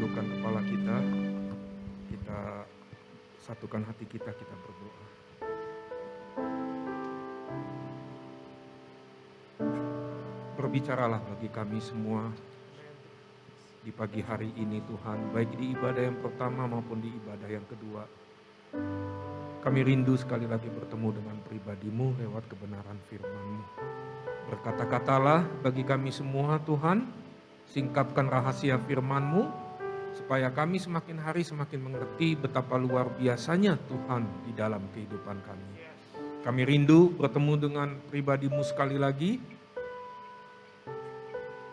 tundukkan kepala kita satukan hati kita berdoa. Berbicaralah bagi kami semua di pagi hari ini Tuhan, baik di ibadah yang pertama maupun di ibadah yang kedua. Kami rindu sekali lagi bertemu dengan pribadi-Mu lewat kebenaran firman-Mu. Berkata-katalah bagi kami semua Tuhan, singkapkan rahasia firman-Mu, supaya kami semakin hari semakin mengerti betapa luar biasanya Tuhan di dalam kehidupan kami. Kami rindu bertemu dengan pribadi-Mu sekali lagi.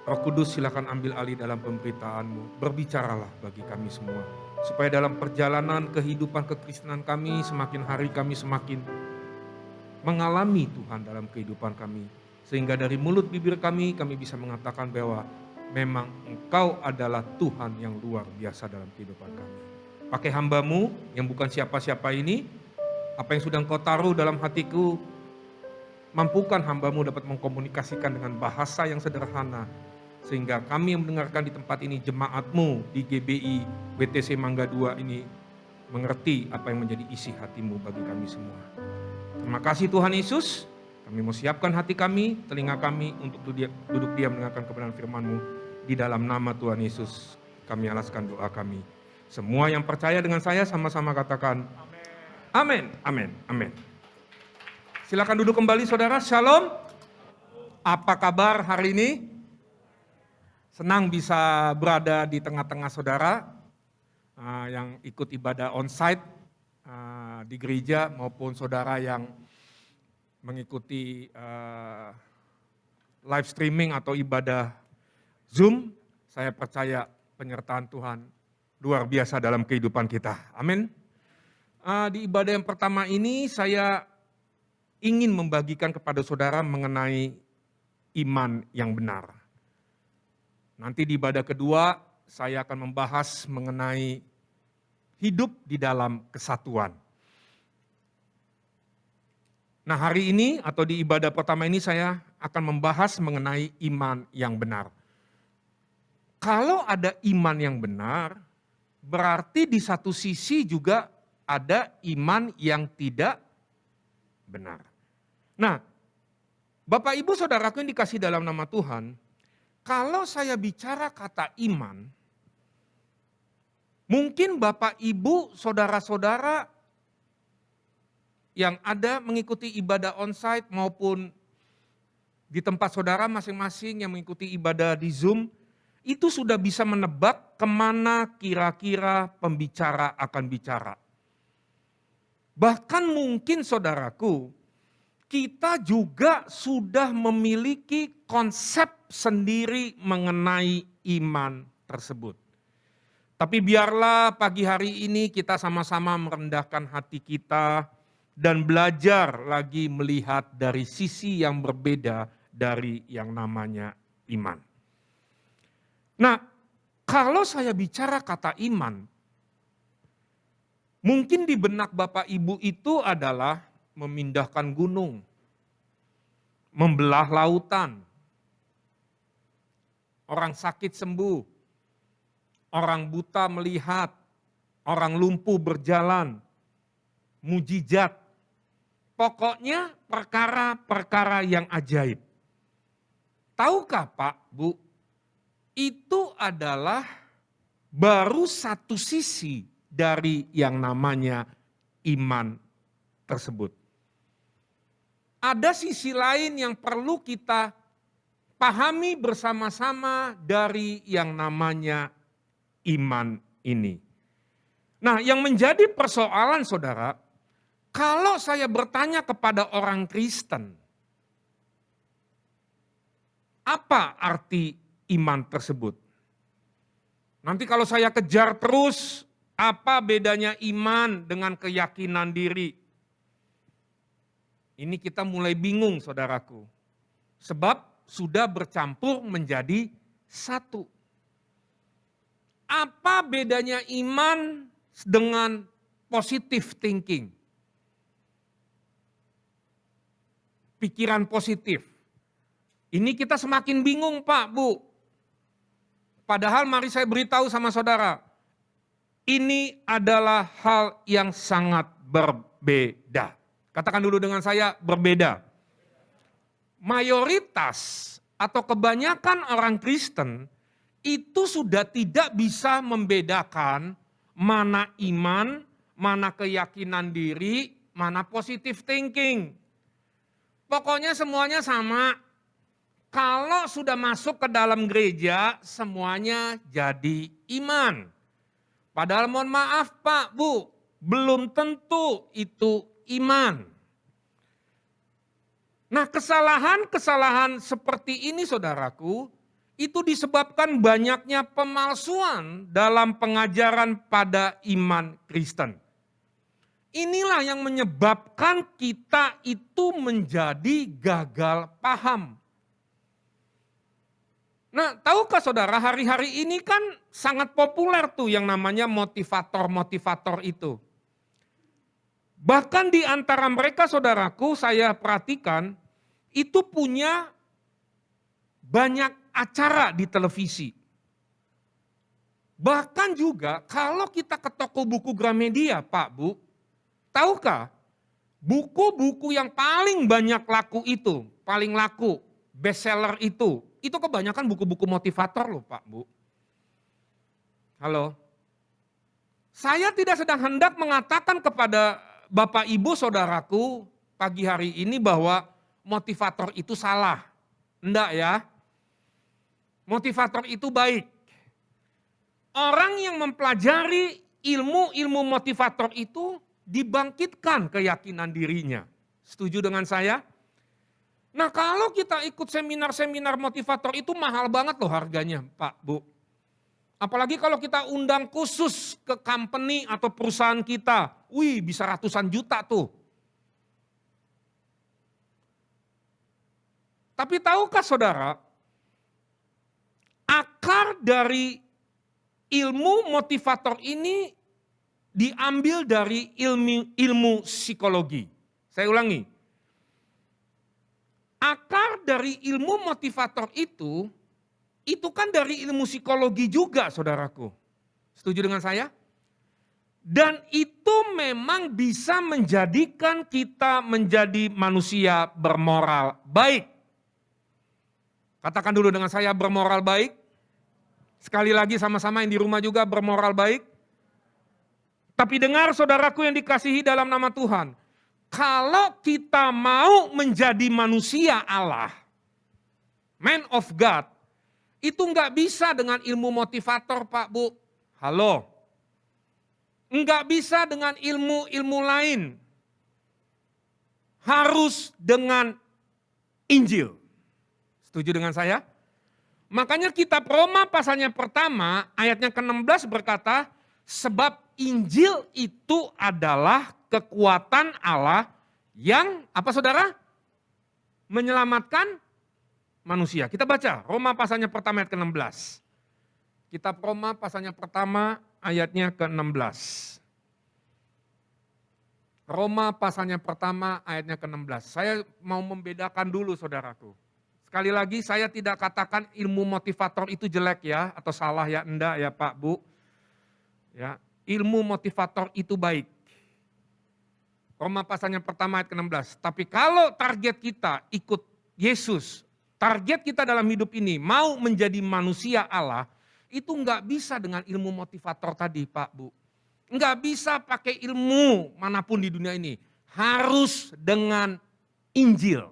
Roh Kudus silakan ambil alih dalam pemberitaan-Mu. Berbicaralah bagi kami semua. Supaya dalam perjalanan kehidupan kekristenan kami, semakin hari kami semakin mengalami Tuhan dalam kehidupan kami. Sehingga dari mulut bibir kami bisa mengatakan bahwa memang Engkau adalah Tuhan yang luar biasa dalam kehidupan kami. Pakai hamba-Mu yang bukan siapa-siapa ini, apa yang sudah Engkau taruh dalam hatiku, mampukan hamba-Mu dapat mengkomunikasikan dengan bahasa yang sederhana, sehingga kami yang mendengarkan di tempat ini, jemaat-Mu di GBI BTC Mangga 2 ini, mengerti apa yang menjadi isi hati-Mu bagi kami semua. Terima kasih Tuhan Yesus, kami mau siapkan hati kami, telinga kami untuk duduk diam mendengarkan kebenaran firman-Mu. Di dalam nama Tuhan Yesus, kami alaskan doa kami. Semua yang percaya dengan saya sama-sama katakan, amin, amin, amin. Silakan duduk kembali saudara, shalom. Apa kabar hari ini? Senang bisa berada di tengah-tengah saudara yang ikut ibadah onsite di gereja maupun saudara yang mengikuti live streaming atau ibadah Zoom. Saya percaya penyertaan Tuhan luar biasa dalam kehidupan kita. Amin. Di ibadah yang pertama ini saya ingin membagikan kepada saudara mengenai iman yang benar. Nanti di ibadah kedua saya akan membahas mengenai hidup di dalam kesatuan. Nah hari ini atau di ibadah pertama ini saya akan membahas mengenai iman yang benar. Kalau ada iman yang benar, berarti di satu sisi juga ada iman yang tidak benar. Nah, Bapak Ibu Saudaraku yang dikasih dalam nama Tuhan, kalau saya bicara kata iman, mungkin Bapak Ibu Saudara-saudara yang ada mengikuti ibadah onsite maupun di tempat saudara masing-masing yang mengikuti ibadah di Zoom, itu sudah bisa menebak kemana kira-kira pembicara akan bicara. Bahkan mungkin saudaraku, kita juga sudah memiliki konsep sendiri mengenai iman tersebut. Tapi biarlah pagi hari ini kita sama-sama merendahkan hati kita dan belajar lagi melihat dari sisi yang berbeda dari yang namanya iman. Nah, kalau saya bicara kata iman, mungkin di benak Bapak Ibu itu adalah memindahkan gunung, membelah lautan, orang sakit sembuh, orang buta melihat, orang lumpuh berjalan, mujizat. Pokoknya perkara-perkara yang ajaib. Tahukah Pak, Bu, itu adalah baru satu sisi dari yang namanya iman tersebut. Ada sisi lain yang perlu kita pahami bersama-sama dari yang namanya iman ini. Nah, yang menjadi persoalan saudara, kalau saya bertanya kepada orang Kristen, apa arti iman tersebut? Nanti kalau saya kejar terus, apa bedanya iman dengan keyakinan diri? Ini kita mulai bingung saudaraku. Sebab sudah bercampur menjadi satu. Apa bedanya iman dengan positive thinking? Pikiran positif. Ini kita semakin bingung Pak, Bu. Padahal mari saya beritahu sama saudara, ini adalah hal yang sangat berbeda. Katakan dulu dengan saya, berbeda. Mayoritas atau kebanyakan orang Kristen itu sudah tidak bisa membedakan mana iman, mana keyakinan diri, mana positive thinking. Pokoknya semuanya sama. Kalau sudah masuk ke dalam gereja, semuanya jadi iman. Padahal mohon maaf Pak, Bu, belum tentu itu iman. Nah, kesalahan-kesalahan seperti ini saudaraku, itu disebabkan banyaknya pemalsuan dalam pengajaran pada iman Kristen. Inilah yang menyebabkan kita itu menjadi gagal paham. Nah, tahukah saudara, hari-hari ini kan sangat populer tuh yang namanya motivator-motivator itu. Bahkan di antara mereka saudaraku, saya perhatikan, itu punya banyak acara di televisi. Bahkan juga kalau kita ke toko buku Gramedia, Pak Bu, tahukah buku-buku yang paling banyak laku itu, paling laku, bestseller itu kebanyakan buku-buku motivator loh Pak Bu. Halo. Saya tidak sedang hendak mengatakan kepada Bapak Ibu saudaraku pagi hari ini bahwa motivator itu salah. Enggak ya. Motivator itu baik. Orang yang mempelajari ilmu-ilmu motivator itu dibangkitkan keyakinan dirinya. Setuju dengan saya? Nah, kalau kita ikut seminar-seminar motivator itu mahal banget loh harganya, Pak, Bu. Apalagi kalau kita undang khusus ke company atau perusahaan kita. Wih, bisa ratusan juta tuh. Tapi tahukah saudara, akar dari ilmu motivator ini diambil dari ilmu psikologi. Saya ulangi. Akar dari ilmu motivator itu kan dari ilmu psikologi juga saudaraku. Setuju dengan saya? Dan itu memang bisa menjadikan kita menjadi manusia bermoral baik. Katakan dulu dengan saya, bermoral baik. Sekali lagi sama-sama yang di rumah juga bermoral baik. Tapi dengar saudaraku yang dikasihi dalam nama Tuhan. Kalau kita mau menjadi manusia Allah, man of God, itu nggak bisa dengan ilmu motivator Pak Bu. Halo. Nggak bisa dengan ilmu-ilmu lain. Harus dengan Injil. Setuju dengan saya? Makanya kitab Roma pasalnya pertama ayatnya ke-16 berkata, sebab Injil itu adalah kekuatan Allah yang apa saudara? Menyelamatkan manusia. Kita baca Roma pasalnya pertama ayat ke-16. Kitab Roma pasalnya pertama ayatnya ke-16. Roma pasalnya pertama ayatnya ke-16. Saya mau membedakan dulu saudaraku. Sekali lagi saya tidak katakan ilmu motivator itu jelek ya atau salah ya, enggak ya Pak Bu. Ya, ilmu motivator itu baik. Roma pasalnya pertama ayat ke-16. Tapi kalau target kita ikut Yesus, target kita dalam hidup ini mau menjadi manusia Allah, itu enggak bisa dengan ilmu motivator tadi Pak Bu. Enggak bisa pakai ilmu manapun di dunia ini. Harus dengan Injil.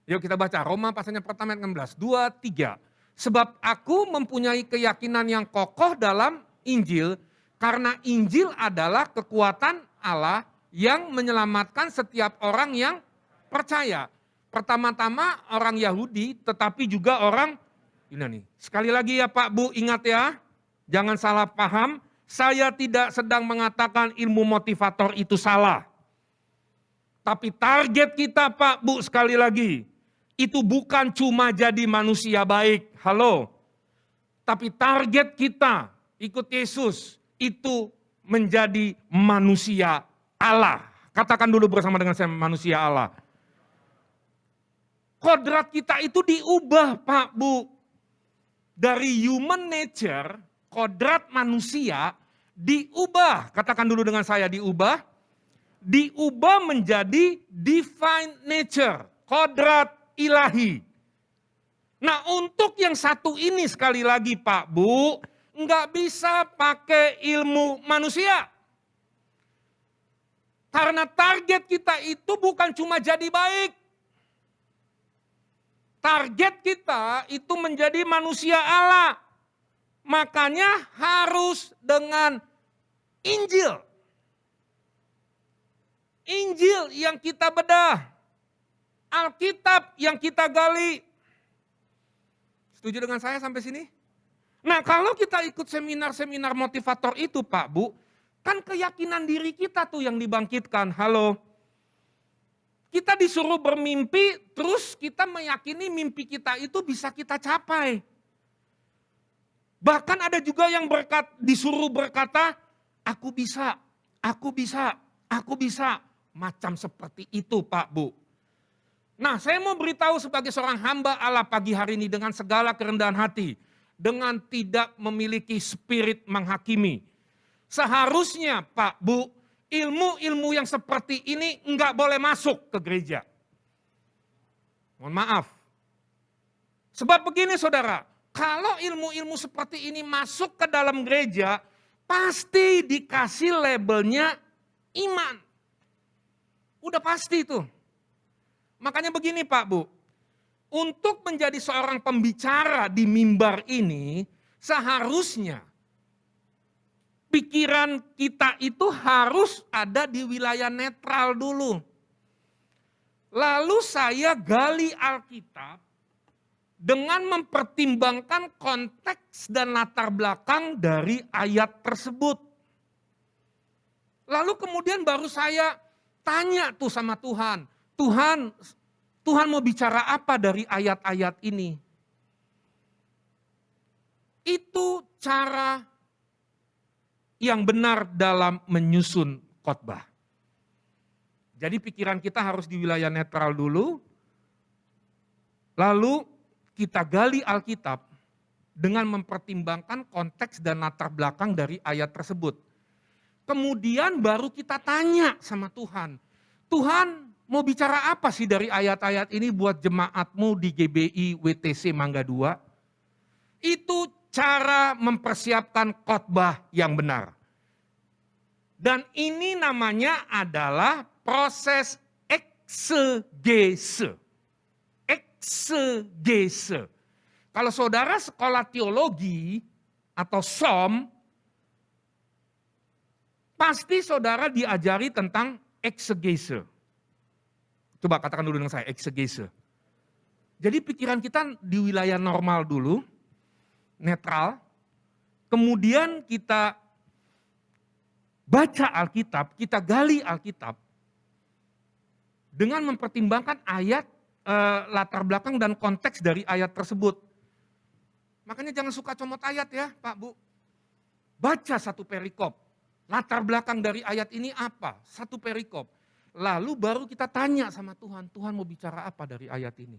Yuk kita baca Roma pasalnya pertama ayat 16, 2, 3. Sebab aku mempunyai keyakinan yang kokoh dalam Injil, karena Injil adalah kekuatan Allah yang menyelamatkan setiap orang yang percaya. Pertama-tama orang Yahudi, tetapi juga orang Yunani. Sekali lagi ya Pak Bu, ingat ya, jangan salah paham. Saya tidak sedang mengatakan ilmu motivator itu salah. Tapi target kita Pak Bu sekali lagi, itu bukan cuma jadi manusia baik, halo. Tapi target kita ikut Yesus itu menjadi manusia Allah. Katakan dulu bersama dengan saya, manusia Allah. Kodrat kita itu diubah Pak Bu. dari human nature, kodrat manusia, diubah. Katakan dulu dengan saya, diubah menjadi divine nature, kodrat ilahi. Nah, untuk yang satu ini sekali lagi Pak Bu, nggak bisa pakai ilmu manusia. Karena target kita itu bukan cuma jadi baik. Target kita itu menjadi manusia Allah. Makanya harus dengan Injil. Injil yang kita bedah. Alkitab yang kita gali. Setuju dengan saya sampai sini? Nah, kalau kita ikut seminar-seminar motivator itu Pak Bu, kan keyakinan diri kita tuh yang dibangkitkan. Halo. Kita disuruh bermimpi, terus kita meyakini mimpi kita itu bisa kita capai. Bahkan ada juga yang disuruh berkata, aku bisa, aku bisa, aku bisa. Macam seperti itu Pak Bu. Nah, saya mau beritahu sebagai seorang hamba Allah pagi hari ini dengan segala kerendahan hati. Dengan tidak memiliki spirit menghakimi. Seharusnya Pak Bu, ilmu-ilmu yang seperti ini enggak boleh masuk ke gereja. Mohon maaf. Sebab begini saudara, kalau ilmu-ilmu seperti ini masuk ke dalam gereja, pasti dikasih labelnya iman. Udah pasti itu. Makanya begini Pak Bu, untuk menjadi seorang pembicara di mimbar ini, seharusnya pikiran kita itu harus ada di wilayah netral dulu. Lalu saya gali Alkitab dengan mempertimbangkan konteks dan latar belakang dari ayat tersebut. Lalu kemudian baru saya tanya tuh sama Tuhan, Tuhan mau bicara apa dari ayat-ayat ini? Itu cara yang benar dalam menyusun khotbah. Jadi pikiran kita harus di wilayah netral dulu, lalu kita gali Alkitab dengan mempertimbangkan konteks dan latar belakang dari ayat tersebut. Kemudian baru kita tanya sama Tuhan, Tuhan mau bicara apa sih dari ayat-ayat ini buat jemaatmu di GBI WTC Mangga 2? Itu cara mempersiapkan khotbah yang benar. Dan ini namanya adalah proses eksegese. Eksegese. Kalau saudara sekolah teologi atau SOM, pasti saudara diajari tentang eksegese. Coba katakan dulu dengan saya, eksegese. Jadi pikiran kita di wilayah normal dulu, netral. Kemudian kita baca Alkitab, kita gali Alkitab. Dengan mempertimbangkan ayat, latar belakang dan konteks dari ayat tersebut. Makanya jangan suka comot ayat ya Pak Bu. Baca satu perikop. Latar belakang dari ayat ini apa? Satu perikop. Lalu baru kita tanya sama Tuhan, Tuhan mau bicara apa dari ayat ini?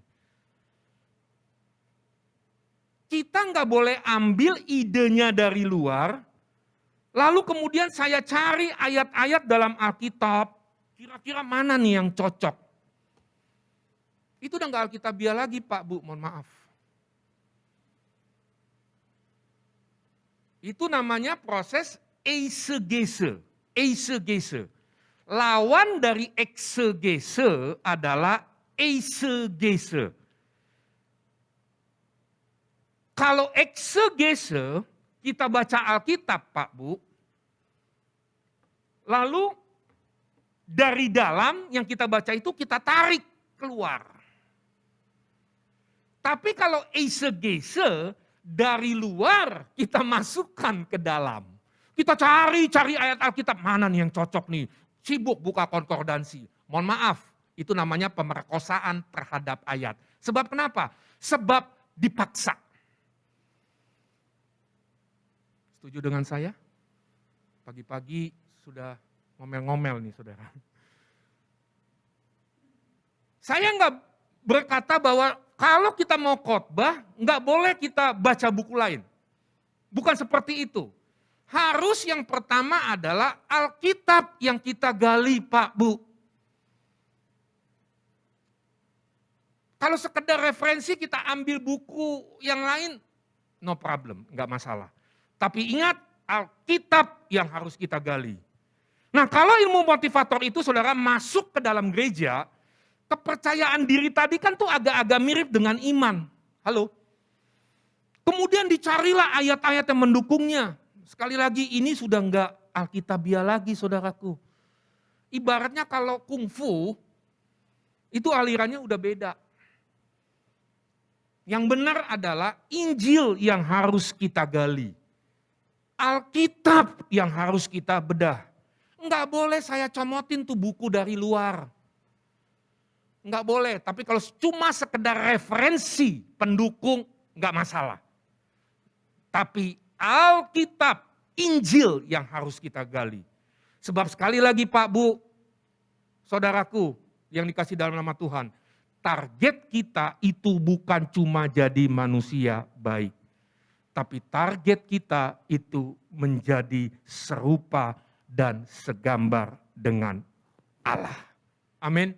Kita nggak boleh ambil idenya dari luar, lalu kemudian saya cari ayat-ayat dalam Alkitab, kira-kira mana nih yang cocok? Itu udah nggak Alkitabiah lagi Pak Bu, mohon maaf. Itu namanya proses eisegese, eisegese. Lawan dari eksegese adalah eisegese. Kalau eksegese, kita baca Alkitab Pak Bu, lalu dari dalam yang kita baca itu kita tarik keluar. Tapi kalau eisegese, dari luar kita masukkan ke dalam. Kita cari ayat Alkitab, mana nih yang cocok nih. Sibuk buka konkordansi. Mohon maaf, itu namanya pemerkosaan terhadap ayat. Sebab kenapa? Sebab dipaksa. Setuju dengan saya? Pagi-pagi sudah ngomel-ngomel nih saudara. Saya nggak berkata bahwa kalau kita mau khotbah, nggak boleh kita baca buku lain. Bukan seperti itu. Harus yang pertama adalah Alkitab yang kita gali, Pak, Bu. Kalau sekedar referensi kita ambil buku yang lain, no problem, nggak masalah. Tapi ingat, Alkitab yang harus kita gali. Nah, kalau ilmu motivator itu saudara masuk ke dalam gereja, kepercayaan diri tadi kan tuh agak-agak mirip dengan iman. Halo? Kemudian dicarilah ayat-ayat yang mendukungnya. Sekali lagi ini sudah enggak Alkitabiah lagi saudaraku. Ibaratnya kalau kungfu itu alirannya udah beda. Yang benar adalah Injil yang harus kita gali. Alkitab yang harus kita bedah. Enggak boleh saya comotin tuh buku dari luar. Enggak boleh, tapi kalau cuma sekedar referensi pendukung enggak masalah. Tapi Alkitab, Injil yang harus kita gali. Sebab sekali lagi Pak Bu, saudaraku yang dikasih dalam nama Tuhan, target kita itu bukan cuma jadi manusia baik. Tapi target kita itu menjadi serupa dan segambar dengan Allah. Amin.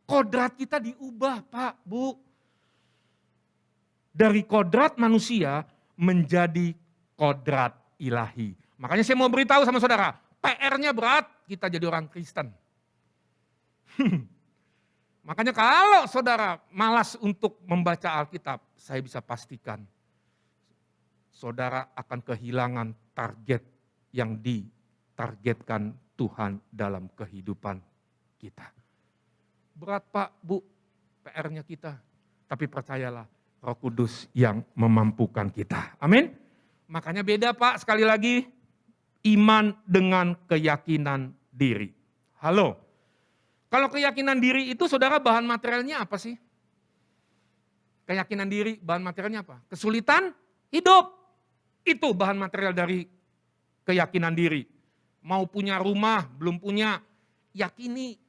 Kodrat kita diubah Pak Bu. Dari kodrat manusia menjadi kodrat ilahi. Makanya saya mau beritahu sama saudara, PR-nya berat kita jadi orang Kristen. Makanya kalau saudara malas untuk membaca Alkitab, saya bisa pastikan saudara akan kehilangan target yang ditargetkan Tuhan dalam kehidupan kita. Berat Pak, Bu, PR-nya kita. Tapi percayalah, Roh Kudus yang memampukan kita. Amin. Makanya beda Pak, sekali lagi, iman dengan keyakinan diri. Halo. Kalau keyakinan diri itu saudara bahan materialnya apa sih? Keyakinan diri bahan materialnya apa? Kesulitan hidup. Itu bahan material dari keyakinan diri. Mau punya rumah, belum punya, yakini.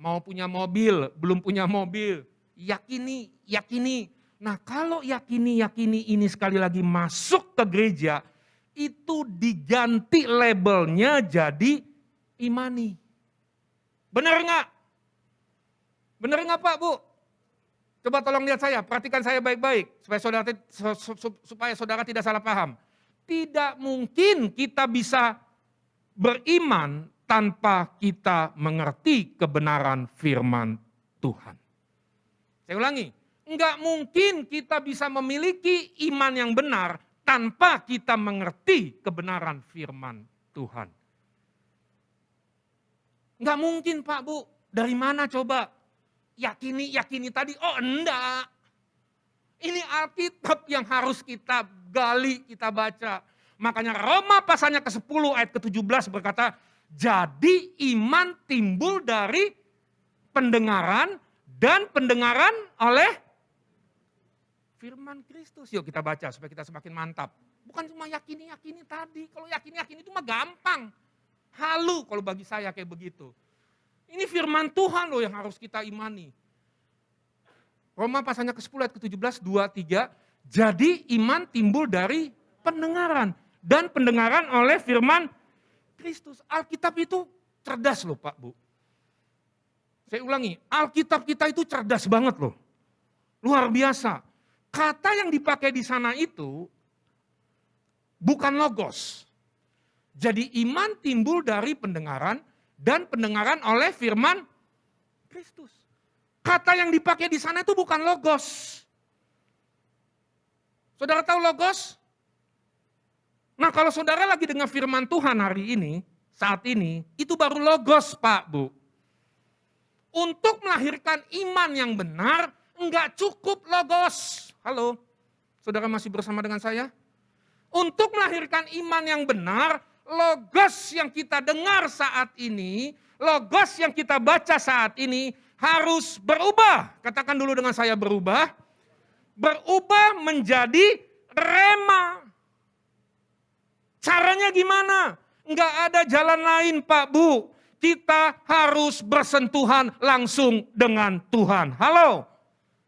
Mau punya mobil, belum punya mobil, yakini. Nah kalau yakini ini sekali lagi masuk ke gereja, itu diganti labelnya jadi imani. Benar nggak? Benar nggak Pak Bu? Coba tolong lihat saya, perhatikan saya baik-baik supaya saudara tidak salah paham. Tidak mungkin kita bisa beriman tanpa kita mengerti kebenaran firman Tuhan. Saya ulangi, enggak mungkin kita bisa memiliki iman yang benar tanpa kita mengerti kebenaran firman Tuhan. Enggak mungkin Pak Bu, dari mana coba? Yakini tadi, oh enggak. Ini Alkitab yang harus kita gali, kita baca. Makanya Roma pasalnya ke-10 ayat ke-17 berkata, jadi iman timbul dari pendengaran dan pendengaran oleh firman Kristus. Yuk kita baca supaya kita semakin mantap. Bukan cuma yakini tadi. Kalau yakini itu mah gampang. Halu kalau bagi saya kayak begitu. Ini firman Tuhan loh yang harus kita imani. Roma pasalnya ke-10 ayat ke-17, 2, 3. Jadi iman timbul dari pendengaran. Dan pendengaran oleh firman Kristus. Alkitab itu cerdas loh Pak Bu. Saya ulangi, Alkitab kita itu cerdas banget loh. Luar biasa. Kata yang dipakai di sana itu bukan logos. Jadi iman timbul dari pendengaran dan pendengaran oleh firman Kristus. Kata yang dipakai di sana itu bukan logos. Saudara tahu logos? Nah kalau saudara lagi dengar firman Tuhan hari ini, saat ini, itu baru logos Pak Bu. Untuk melahirkan iman yang benar, enggak cukup logos. Halo, saudara masih bersama dengan saya? Untuk melahirkan iman yang benar, logos yang kita dengar saat ini, logos yang kita baca saat ini harus berubah. Katakan dulu dengan saya berubah. Berubah menjadi rema. Caranya gimana? Enggak ada jalan lain Pak Bu. Kita harus bersentuhan langsung dengan Tuhan. Halo.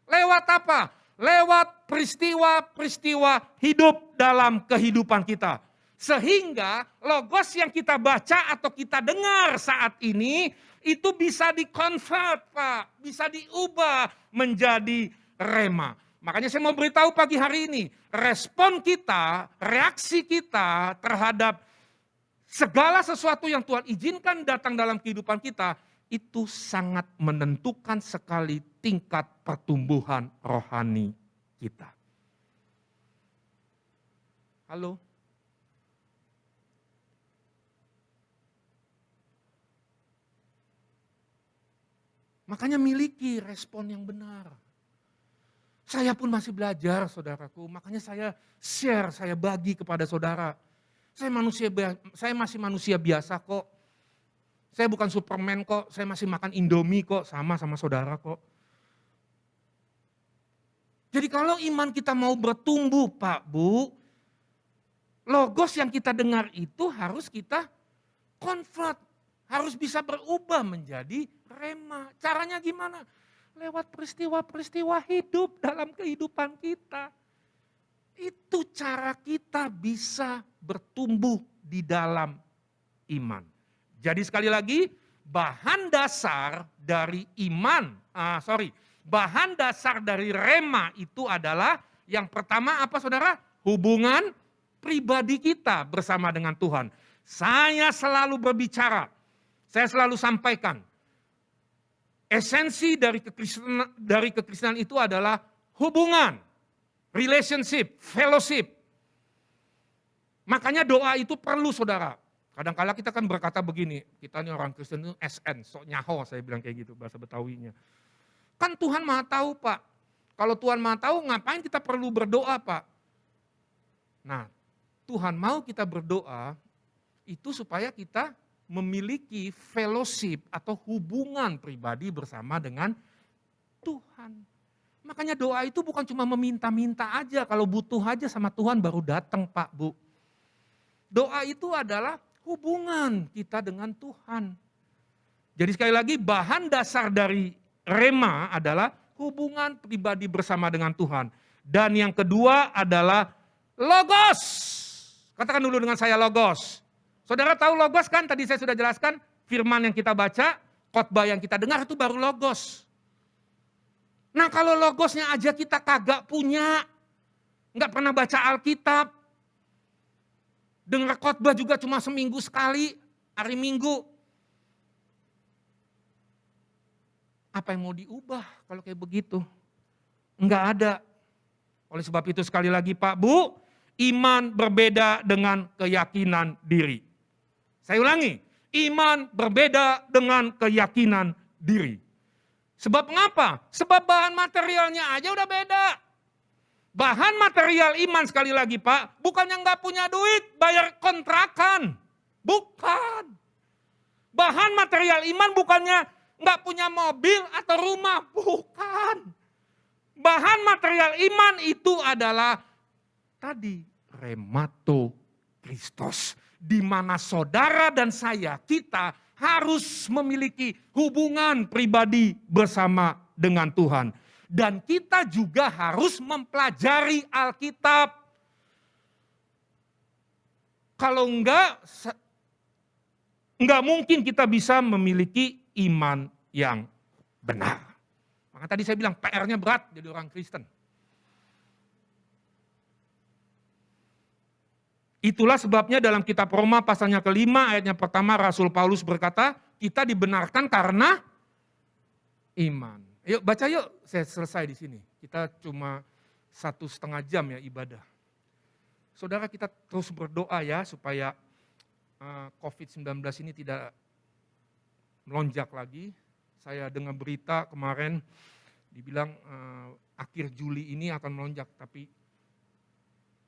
Lewat apa? Lewat peristiwa-peristiwa hidup dalam kehidupan kita. Sehingga logos yang kita baca atau kita dengar saat ini itu bisa di-convert, Pak. Bisa diubah menjadi rema. Makanya saya mau beritahu pagi hari ini, respon kita, reaksi kita terhadap segala sesuatu yang Tuhan izinkan datang dalam kehidupan kita, itu sangat menentukan sekali tingkat pertumbuhan rohani kita. Halo? Makanya miliki respon yang benar. Saya pun masih belajar, saudaraku. Makanya saya share, saya bagi kepada saudara. Saya masih manusia biasa kok. Saya bukan Superman kok, saya masih makan Indomie kok, sama saudara kok. Jadi kalau iman kita mau bertumbuh Pak, Bu, logos yang kita dengar itu harus kita convert, harus bisa berubah menjadi rema. Caranya gimana? Lewat peristiwa-peristiwa hidup dalam kehidupan kita. Itu cara kita bisa bertumbuh di dalam iman. Jadi sekali lagi, bahan dasar dari bahan dasar dari rema itu adalah yang pertama apa saudara? Hubungan pribadi kita bersama dengan Tuhan. Saya selalu berbicara, saya selalu sampaikan, esensi dari kekristenan itu adalah hubungan, relationship, fellowship. Makanya doa itu perlu saudara. Kadang-kala kita kan berkata begini, kita ini orang Kristen itu SN, sok nyaho saya bilang kayak gitu bahasa Betawinya. Kan Tuhan Maha tahu Pak, kalau Tuhan Maha tahu ngapain kita perlu berdoa Pak? Nah Tuhan mau kita berdoa itu supaya kita memiliki fellowship atau hubungan pribadi bersama dengan Tuhan. Makanya doa itu bukan cuma meminta-minta aja, kalau butuh aja sama Tuhan baru datang Pak Bu. Doa itu adalah hubungan kita dengan Tuhan. Jadi sekali lagi bahan dasar dari rema adalah hubungan pribadi bersama dengan Tuhan. Dan yang kedua adalah logos. Katakan dulu dengan saya logos. Saudara tahu logos kan? Tadi saya sudah jelaskan firman yang kita baca, khotbah yang kita dengar itu baru logos. Nah kalau logosnya aja kita kagak punya, nggak pernah baca Alkitab, dengar khotbah juga cuma seminggu sekali, hari Minggu. Apa yang mau diubah kalau kayak begitu? Enggak ada. Oleh sebab itu sekali lagi Pak Bu, iman berbeda dengan keyakinan diri. Saya ulangi, iman berbeda dengan keyakinan diri. Sebab mengapa? Sebab bahan materialnya aja udah beda. Bahan material iman sekali lagi Pak, bukannya nggak punya duit bayar kontrakan. Bukan. Bahan material iman bukannya nggak punya mobil atau rumah. Bukan. Bahan material iman itu adalah tadi remato Kristus. Di mana saudara dan saya, kita harus memiliki hubungan pribadi bersama dengan Tuhan. Dan kita juga harus mempelajari Alkitab. Kalau enggak mungkin kita bisa memiliki iman yang benar. Maka tadi saya bilang PR-nya berat jadi orang Kristen. Itulah sebabnya dalam kitab Roma pasalnya ke-5 ayatnya pertama Rasul Paulus berkata, kita dibenarkan karena iman. Yuk baca yuk, saya selesai di sini. Kita cuma 1,5 jam ya ibadah. Saudara kita terus berdoa ya supaya COVID-19 ini tidak melonjak lagi. Saya dengar berita kemarin dibilang akhir Juli ini akan melonjak, tapi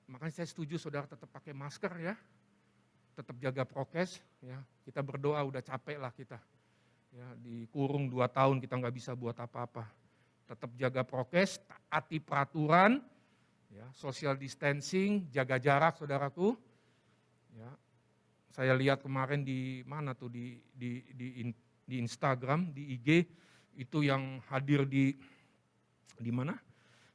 makanya saya setuju saudara tetap pakai masker ya, tetap jaga prokes ya. Kita berdoa udah capek lah kita. Ya, dikurung 2 tahun kita nggak bisa buat apa-apa. Tetap jaga prokes, taati peraturan, ya, social distancing, jaga jarak saudaraku. Ya, saya lihat kemarin di mana tuh di Instagram, di IG itu yang hadir di Di mana?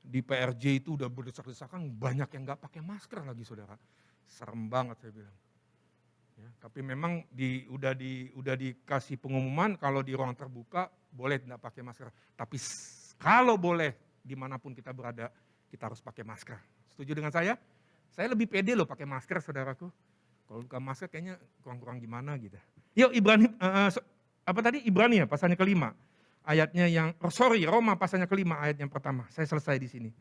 Di PRJ itu udah berdesak-desakan, banyak yang nggak pakai masker lagi saudara. Serem banget saya bilang. Ya, tapi memang udah dikasih pengumuman kalau di ruang terbuka boleh tidak pakai masker. Tapi kalau boleh dimanapun kita berada, kita harus pakai masker. Setuju dengan saya? Saya lebih pede loh pakai masker saudaraku. Kalau bukan masker kayaknya kurang-kurang gimana gitu. Yuk Ibrani, Ibrani ya pasalnya kelima. Ayatnya Roma pasalnya kelima ayat yang pertama. Saya selesai di sini.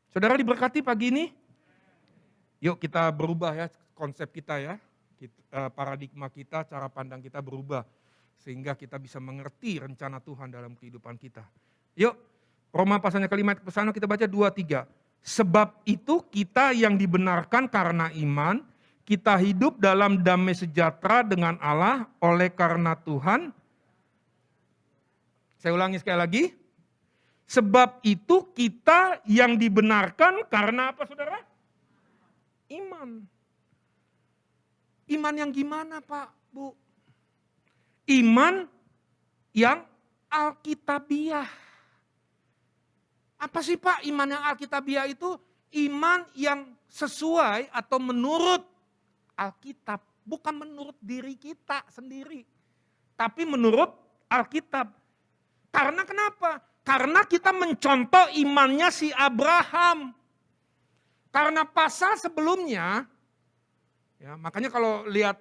Saudara diberkati pagi ini? Yuk kita berubah ya konsep kita ya. Paradigma kita, cara pandang kita berubah. Sehingga kita bisa mengerti rencana Tuhan dalam kehidupan kita. Yuk Roma pasalnya kelima ayat kesana kita baca 2-3. Sebab itu kita yang dibenarkan karena iman, kita hidup dalam damai sejahtera dengan Allah oleh karena Tuhan. Saya ulangi sekali lagi. Sebab itu kita yang dibenarkan karena apa saudara? Iman. Iman yang gimana Pak, Bu? Iman yang alkitabiah. Apa sih Pak iman yang alkitabiah itu? Iman yang sesuai atau menurut Alkitab. Bukan menurut diri kita sendiri. Tapi menurut Alkitab. Karena kenapa? Karena kita mencontoh imannya si Abraham. Karena pasal sebelumnya, ya makanya kalau lihat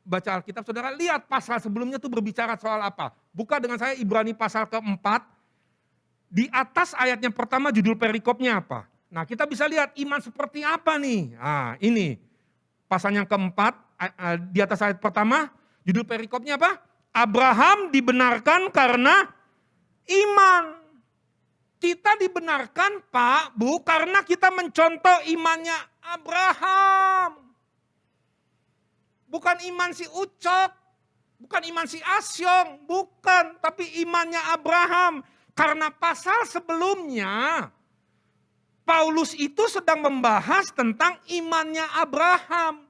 baca Alkitab, saudara lihat pasal sebelumnya itu berbicara soal apa. Buka dengan saya Ibrani pasal keempat, di atas ayatnya pertama judul perikopnya apa. Nah kita bisa lihat iman seperti apa nih. Nah ini pasal yang keempat, di atas ayat pertama judul perikopnya apa? Abraham dibenarkan karena iman. Kita dibenarkan Pak, Bu, karena kita mencontoh imannya Abraham. Bukan iman si Ucok, bukan iman si Asyong, bukan. Tapi imannya Abraham. Karena pasal sebelumnya, Paulus itu sedang membahas tentang imannya Abraham.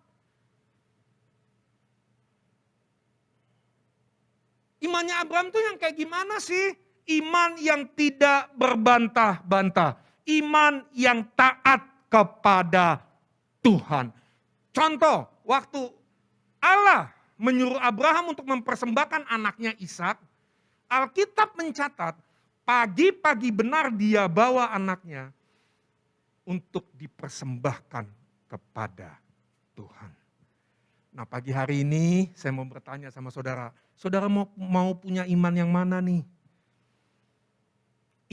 Imannya Abraham tuh yang kayak gimana sih? Iman yang tidak berbantah-bantah. Iman yang taat kepada Tuhan. Contoh, waktu Allah menyuruh Abraham untuk mempersembahkan anaknya Ishak, Alkitab mencatat, pagi-pagi benar dia bawa anaknya untuk dipersembahkan kepada Tuhan. Nah pagi hari ini saya mau bertanya sama saudara, saudara mau punya iman yang mana nih?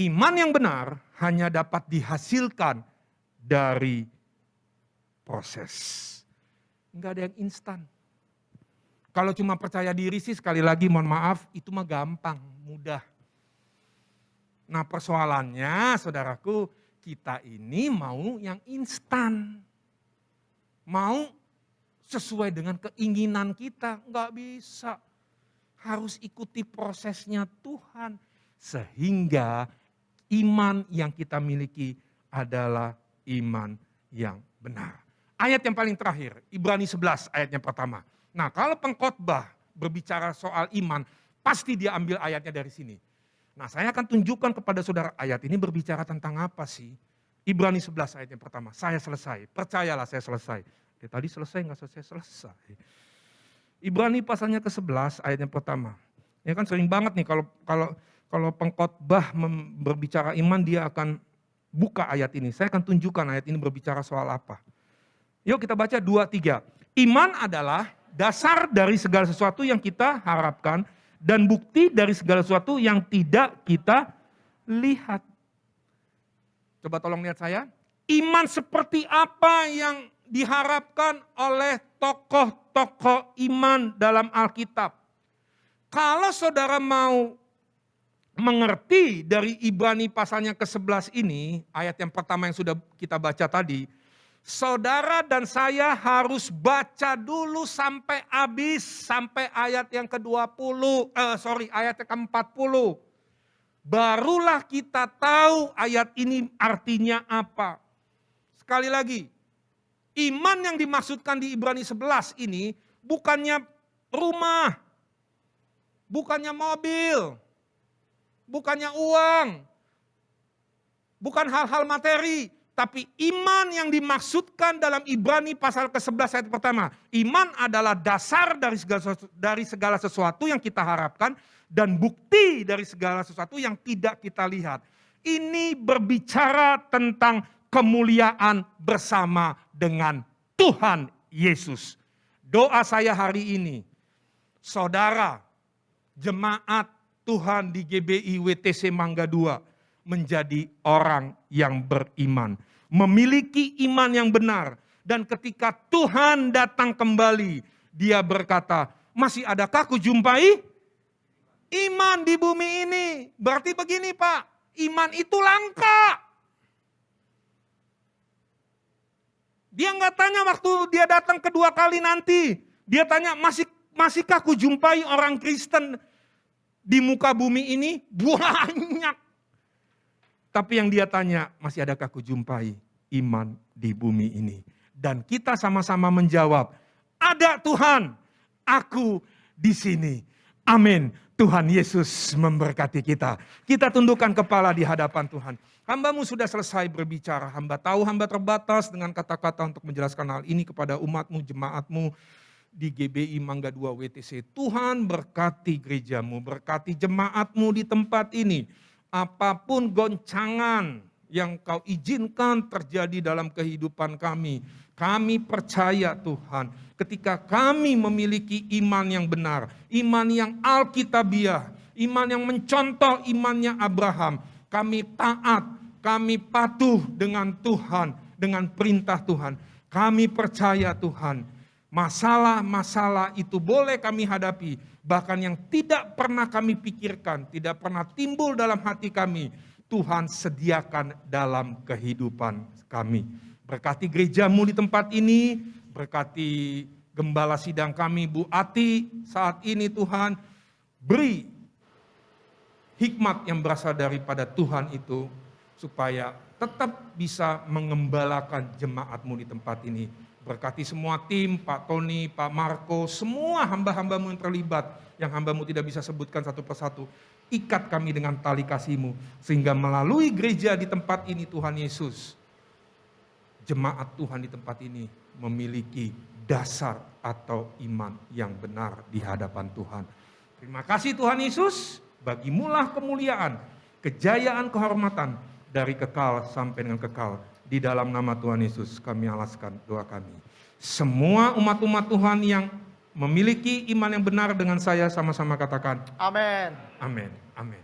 Iman yang benar hanya dapat dihasilkan dari proses. Enggak ada yang instan. Kalau cuma percaya diri sih sekali lagi mohon maaf, itu mah gampang, mudah. Nah persoalannya saudaraku, kita ini mau yang instan. Mau sesuai dengan keinginan kita, enggak bisa. Harus ikuti prosesnya Tuhan. Sehingga iman yang kita miliki adalah iman yang benar. Ayat yang paling terakhir, Ibrani 11 ayatnya pertama. Nah kalau pengkhotbah berbicara soal iman, pasti dia ambil ayatnya dari sini. Nah saya akan tunjukkan kepada saudara ayat ini berbicara tentang apa sih. Ibrani 11 ayat yang pertama, saya selesai, percayalah saya selesai. Tadi selesai nggak selesai. Ibrani pasalnya ke-11 ayat yang pertama. Ya kan sering banget nih kalau pengkhotbah berbicara iman dia akan buka ayat ini. Saya akan tunjukkan ayat ini berbicara soal apa. Yuk kita baca 2-3. Iman adalah dasar dari segala sesuatu yang kita harapkan dan bukti dari segala sesuatu yang tidak kita lihat. Coba tolong lihat saya. Iman seperti apa yang diharapkan oleh tokoh-tokoh iman dalam Alkitab. Kalau saudara mau mengerti dari Ibrani pasalnya ke-11 ini, ayat yang pertama yang sudah kita baca tadi, saudara dan saya harus baca dulu sampai habis, sampai ayat yang ayat yang ke-40. Barulah kita tahu ayat ini artinya apa. Sekali lagi, iman yang dimaksudkan di Ibrani 11 ini bukannya rumah, bukannya mobil, bukannya uang, bukan hal-hal materi, tapi iman yang dimaksudkan dalam Ibrani pasal ke-11 ayat pertama. Iman adalah dasar dari segala sesuatu yang kita harapkan dan bukti dari segala sesuatu yang tidak kita lihat. Ini berbicara tentang kemuliaan bersama dengan Tuhan Yesus. Doa saya hari ini, saudara, jemaat Tuhan di GBI WTC Mangga 2 menjadi orang yang beriman, memiliki iman yang benar, dan ketika Tuhan datang kembali, dia berkata, masih adakah kujumpai iman di bumi ini? Berarti begini Pak, iman itu langka. Dia nggak tanya waktu dia datang kedua kali nanti. Dia tanya, masihkah kujumpai orang Kristen di muka bumi ini? Banyak. Tapi yang dia tanya, masih adakah kujumpai iman di bumi ini? Dan kita sama-sama menjawab, ada Tuhan, aku di sini. Amin. Tuhan Yesus memberkati kita. Kita tundukkan kepala di hadapan Tuhan. Hamba-Mu sudah selesai berbicara. Hamba tahu hamba terbatas dengan kata-kata untuk menjelaskan hal ini kepada umat-Mu, jemaat-Mu di GBI Mangga 2 WTC. Tuhan berkati gereja-Mu, berkati jemaat-Mu di tempat ini. Apapun goncangan yang Kau izinkan terjadi dalam kehidupan kami percaya Tuhan, ketika kami memiliki iman yang benar, iman yang alkitabiah, iman yang mencontoh imannya Abraham, kami taat, kami patuh dengan Tuhan, dengan perintah Tuhan. Kami percaya Tuhan, masalah-masalah itu boleh kami hadapi, bahkan yang tidak pernah kami pikirkan, tidak pernah timbul dalam hati kami, Tuhan sediakan dalam kehidupan kami. Berkati gereja-Mu di tempat ini, berkati gembala sidang kami Bu Ati saat ini Tuhan, beri hikmat yang berasal daripada Tuhan itu, supaya tetap bisa mengembalakan jemaat-Mu di tempat ini. Berkati semua tim, Pak Tony, Pak Marco, semua hamba-hamba-Mu yang terlibat, yang hamba-Mu tidak bisa sebutkan satu persatu. Ikat kami dengan tali kasih-Mu, sehingga melalui gereja di tempat ini Tuhan Yesus, jemaat Tuhan di tempat ini memiliki dasar atau iman yang benar di hadapan Tuhan. Terima kasih Tuhan Yesus, bagimulah kemuliaan, kejayaan, kehormatan dari kekal sampai dengan kekal. Di dalam nama Tuhan Yesus kami alaskan doa kami. Semua umat-umat Tuhan yang memiliki iman yang benar dengan saya sama-sama katakan. Amin. Amin. Amin.